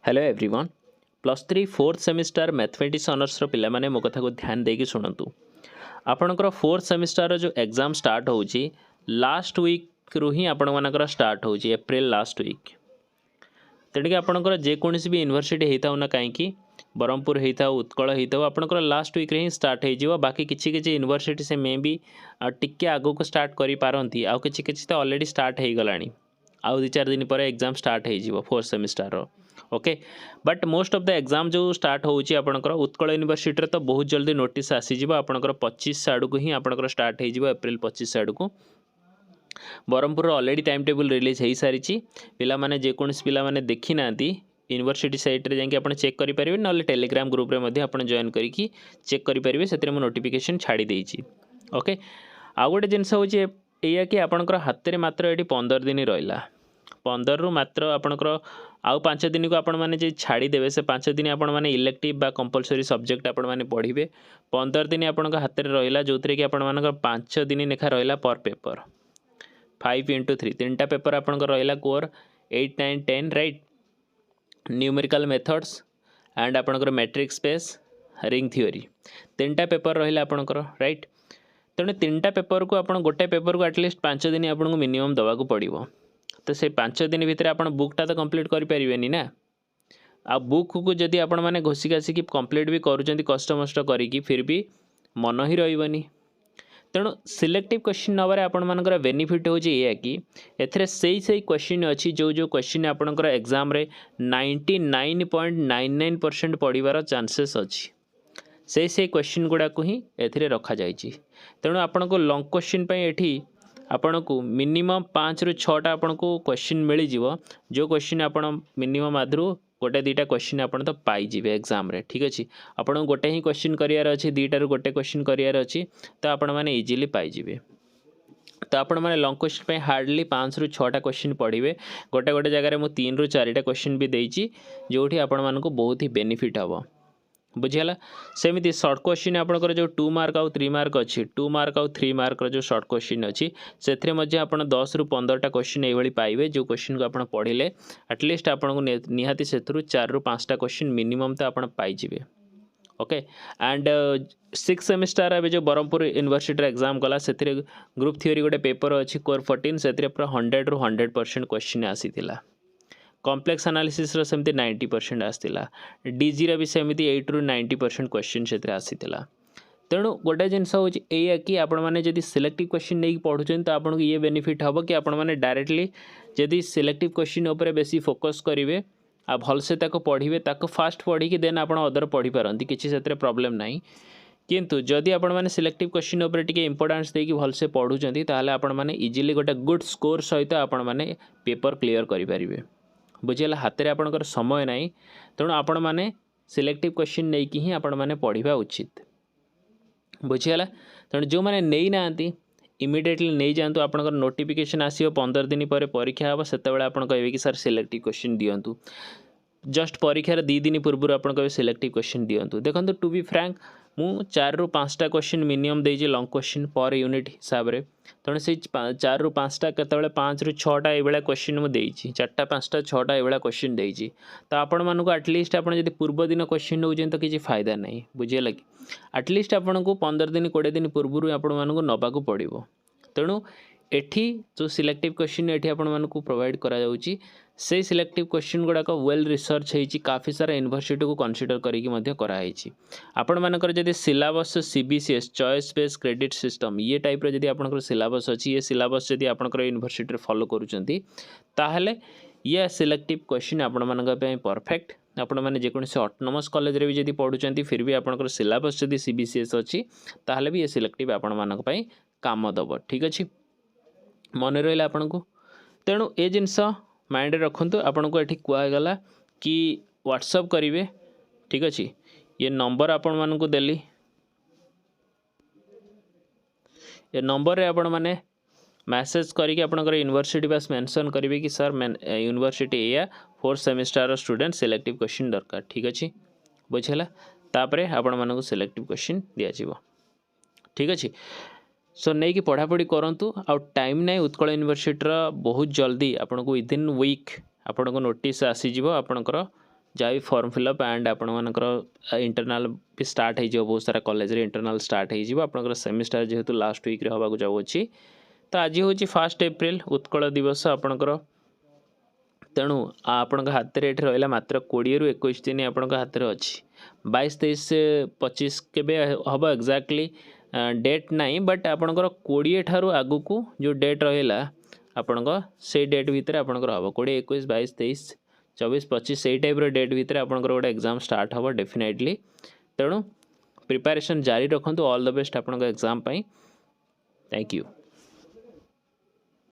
Hello everyone plus three fourth semester mathematics honours पिला माने मो कथा को ध्यान देकी सुनंतु आपणकर फोर्थ सेमिस्टर जो एग्जाम स्टार्ट होची लास्ट वीक रु ही आपण मानकर स्टार्ट होची एप्रिल लास्ट वीक तेणुक आपणकर जेकोसी भी यूनिवर्सिटी होता ना कहीं ब्रह्मपुर होता उत्कल होता आपणकर लास्ट वीक रे ही स्टार्ट हो बाकी किसी किसी यूनिवर्सिटी से मे भी टिके आगो को स्टार्ट करि पारंती आउ किछि किछि तो ऑलरेडी स्टार्ट हो गलानी आउ 2-4 दिन पर एग्जाम स्टार्ट हो fourth semester okay but most of the exam जो स्टार्ट होची आपणकर उत्कल यूनिवर्सिटी तो बहुत जल्दी नोटिस आसीजिवो आपणकर 25 आड़ को ही आपणकर स्टार्ट हो एप्रिल 25 आड़ को Brahmapur already time table release हो सारी पिला माने जेकोसी पिला माने देखी नांती यूनिवर्सिटी साइट रे जाके आपण चेक करि परिबे न टेलीग्राम ग्रुप रे मध्ये आपण जॉइन करिकी चेक करि परिबे सेतरे मो नोटिफिकेशन छाड़ी देइची ओके आ गोटे जिनस होची एया कि आपणकर हाथ रे मात्र एटी 15 दिन रहिला 15 रु मात्र आपणकर आउ 5 दिन को आपण माने जे छाड़ी देबे से 5 दिन आपण माने इलेक्टिव बा कंपलसरी सब्जेक्ट आपण माने पढिबे 15 दिन आपण हाथ रे रहिला जोतरे कि आपण मानकर 5 दिन लेखा रहिला पर पेपर 5 into 3 तीनटा पेपर आपण रहिला core 8, 9, 10 right numerical methods and आपणकर मैट्रिक्स स्पेस रिंग थ्योरी तीनटा पेपर रहिला आपणकर राइट तेणु तीनटा पेपर को आपण गोटे पेपर को एटलिस्ट 5 दिन आपको मिनिमम दवाक पड़ो तो से 5 दिन भितर आप बुकटा तो कंप्लीट करें ना आ बुक को जदि आपण मैंने घोषी घासिकी कंप्लीट भी करुँच कष्ट मस्ट करी फिर भी मन ही रही तेणु सिलेक्टिव क्वेश्चन नबार आपण मानकर बेनिफिट होची या कि एथरे सही क्वेश्चन अच्छी जो जो क्वेश्चन आपणकर एग्जाम रे 99.99% पढ़वार चांसेस अच्छी से क्वेश्चन गुड़ा को ही एथिरे रखा जाइछि तेणु आपण को लॉन्ग क्वेश्चन पे एठी आपण को मिनिमम 5 रु 6टा आपण को क्वेश्चन मिल जिवो जो क्वेश्चन आपण मिनिमम आधरु गोटे 2टा क्वेश्चन आपण तो पाई जिवे एग्जाम रे ठीक अछि आपण गोटे ही क्वेश्चन करियार अछि 2टा रु गोटे क्वेश्चन करियार अछि तो आपण माने इजीली पाई जिवे तो आपण माने लॉन्ग क्वेश्चन पे हार्डली 5 रु 6टा क्वेश्चन पढ़िबे गोटे गोटे जगह रे मु 3 रु 4टा क्वेश्चन भी देइछि जोठी आपण मानको बहुत ही बेनिफिट हबो बुझीगला सेमती सर्ट क्वेश्चन आपंकर जो 2 मार्क आउ 3 मार्क अच्छी 2 मार्क आउ 3 मार्क जो सर्ट क्वेश्चन अच्छी से 10 रु 15टा क्वेश्चन ये पाइबे जो क्वेश्चन को आप पढ़ले एटलिस्ट आपको निहाती से 4 रु 5टा क्वेश्चन मिनिमम तो आप पाइबे ओके एंड 6 सेमिस्टर अभी जो ब्रह्मपुर यूनिवर्सिटी एग्जाम गला से ग्रुप थ्योरी गोटे पेपर अच्छी कोर 14 से पूरा 100 रु 100% क्वेश्चन आसीथिला कॉम्प्लेक्स एनालिसिस रो सेमती 90% आसला डीजी रा भी सेमती 8 रु 90% क्वेश्चन से आसीला तेणु गोटे जिनस हूँ या कि आपण मैंने जदि सिलेक्टिव क्वेश्चन नहीं पढ़ुं तो आपको ये बेनिफिट हम कि आपण मैंने डायरेक्टली जदि सिलेक्टिव क्वेश्चन उपर बेसी फोकस करेंगे आ भलसे ताको पढ़िबे ताको फास्ट पढ़ी देन आपण अदर पढ़ी पारंती किसी से प्रॉब्लम नहीं किंतु जदि आपण मैंने सिलेक्टिव क्वेश्चन उपर टिके इंपोर्टेंस देकी भलसे पढ़ुचंती ताहले आपण मैंने इजीली गोटे गुड स्कोर सहित आपण मैंने पेपर क्लियर करि परिबे बुझीगला हाथ में आपंकर समय ना तेणु आपण मैंने सिलेक्टिव क्वेश्चन नहीं कि ही आपण मैंने पढ़ा उचित बुझीगला तेणु जो मैंने नहीं ना इमिडिएटली नहीं जातु आपंकर नोटिफिकेशन आसो 15 दिन पर परीक्षा हम से आप कहे कि सर सिलेक्टिव क्वेश्चन दिंतु जस्ट परीक्षार 2 दिन पूर्व आप कहे सिलेक्टिव क्वेश्चन दिंतु देखो टू बी फ्रैंक मु 4 रु 5टा क्वेश्चन मिनिमम देजी लॉन्ग क्वेश्चन पर यूनिट हिसाब से तेणु से 4 रु 5टा केतबेले 5 रु 6टा ये क्वेश्चन मुझे 4टा 5टा 6टा ये क्वेश्चन देजी तो आपण मानक एटलिस्ट आप पूर्व दिन क्वेश्चन नौकरी तो किसी फायदा नहीं बुझेगा कि एटलिस्ट आपन को 15 दिन 20 दिन पूर्व आपण मानक नबाक पड़ो तेणु एठी जो सिलेक्टिव क्वेश्चन एठी आपण मानक प्रोवाइड करा जाउची से सिलेक्टिव क्वेश्चन गुड़ाक वेल रिसर्च होती काफ़ी सारा यूनिवर्सिटी को कंसीडर करिकी कराई आपण मानकर जदि syllabus CBCS choice base credit system ये टाइप रो जदि आपनकर सिलेबस अच्छी ये सिलेबस जदि आपनकर यूनिवर्सिटी फॉलो करूचंती ताहले ये सिलेक्टिव क्वेश्चन आपण मानक पे परफेक्ट आपण माने जेकोसी ऑटोनोमस कॉलेज रे भी जदि पढ़ुचंती फिर भी आपनकर सिलेबस जदि सीबीसीएस अच्छी ताहले भी ये सिलेक्टिव आपण मानक पे काम दब ठीक अच्छे मन रहा आपन को तेणु ए जिनस माइंड रखु आपन को ये कहगला कि व्हाट्सअप करेंगे ठीक अच्छे ये नंबर आपण मानक देली ये नंबर रे आपण माने मैसेज करके आपनकर यूनिवर्सिटी बस मेंशन करेंगे कि सर यूनिवर्सिटी या 4th semester student selective question दरकार ठीक अच्छे बुझेगा तापर आपण मानक सिलेक्टिव क्वेश्चन दिज्व ठीक अच्छे सो नहीं कि पढ़ापढ़ी करूँ आउ टाइम नहीं उत्कल यूनिवर्सिटी बहुत जल्दी आपन को विदिन वीक आपन को नोटिस आसीज आपणकर जहाँ भी फॉर्म फिलअप एंड आपण मानकर इंटरनाल भी स्टार्ट हो बहुत सारा कॉलेज रे इंटरनाल स्टार्ट हो आपंकर सेमिस्टर जेहेतु लास्ट वीक रे होबाक जाउछि तो आज हूँ 1 एप्रिल उत्कल दिवस आपणकर तेणु आपण हाथ में ये रहा मात्र 20 ରୁ 21 दिन आपण हाथ में अच्छी 22 23 25 के हम एक्जाक्टली डेट नहीं बट आपणकर 20 ठारू आगु को जो डेट रहा आपण से डेट भितर आपणकर हम 20 21 22 23 24 25 से टाइप डेट भितर आपणकर गोटे एग्जाम स्टार्ट हम डेफिनेटली तेणु प्रिपरेशन जारी रखु ऑल द बेस्ट आपण एग्जाम थैंक यू।